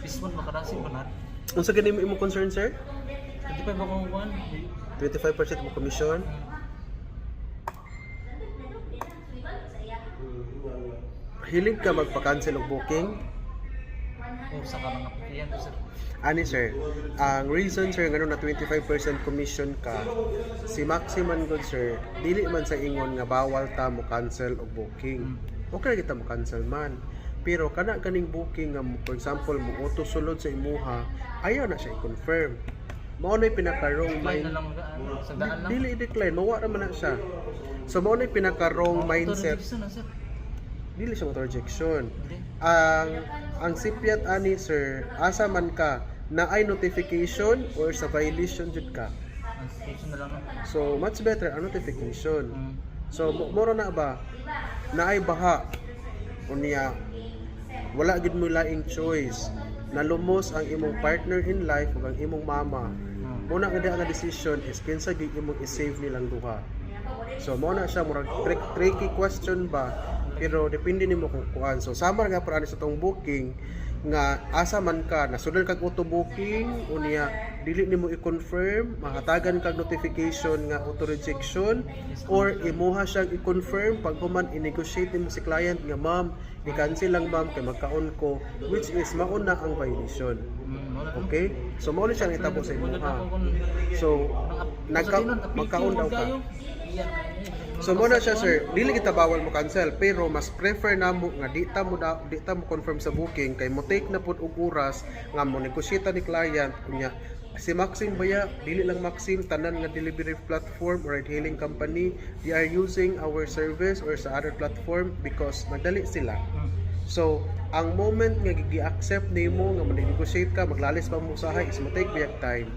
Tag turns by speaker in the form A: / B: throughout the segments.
A: Pismon makarasin ko na.
B: Unsa gani mo imong concern, sir?
A: 25 ba kung kuhan?
B: 25% mo commission. Hilig ka magpa-cancel og booking?
A: Kung sa ka lang appliyan ko sir.
B: Ani sir, ang reason sir ngano na 25% commission ka, si Maximan good sir, dili man sa ingon nga bawal ta mo cancel og booking. Okay kita mo cancel man. Pero kana kaning booking nga for example mo auto sulod sa imuha, ayaw na siya i-confirm. Mao na pinaka-wrong
A: Decline
B: mind.
A: na lang sa daan lang.
B: Dili i-decline, mawa naman na siya. So mao na pinaka-wrong mindset.
A: Auto-rejection na sir.
B: Dili siya auto rejection.
A: Hindi.
B: Ang sipiat ani sir, asa man ka na ay notification or sa violation jud ka.
A: Notification na lang.
B: So much better ang notification. So moro na ba na ay baha unya wala gid mo laing choice nalumos ang imong partner in life ug ang imong mama. Muna nga nga decision is kinsa gyud imong i-save nilang duha. So mo na siya murag tricky question ba pero depende nimo kung kuan. So samar nga para sa tong booking nga asa man ka nasulod kag auto booking unya dili nimo i-confirm mahatagan kag notification nga auto rejection or imuha siyang i-confirm pag human i-negotiate nimo si client nga ma'am i-cancel lang ma'am kay magkaon ko which is mauna ang violation. Okay? So mao ni siyang itabo sa imuha. So magkaon daw ka. So mo na siya sir, dili kita bawal mo cancel pero mas prefer namo nga di ta mo confirm sa booking kay mo take na pud og oras nga mo negosyeta ni client kunya si Maxim baya dili lang Maxim tanan nga delivery platform or ride hailing company they are using our service or sa other platform because madali sila. So ang moment nga gi-accept nimo nga mag-negotiate ka maglalis pa mo usahay is mo take biyak time.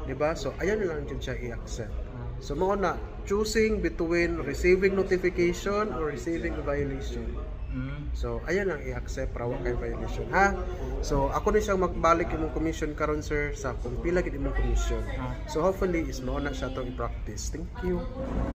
B: Diba? So ayan na lang jud siya i-accept. So mo na choosing between receiving notification or receiving a violation. So ayan ang i-accept para wa kay violation ha. So ako ni siyang magbalik imong commission karon sir sa kung pila gid imong commission. So hopefully is mao na siya tong i-practice. Thank you.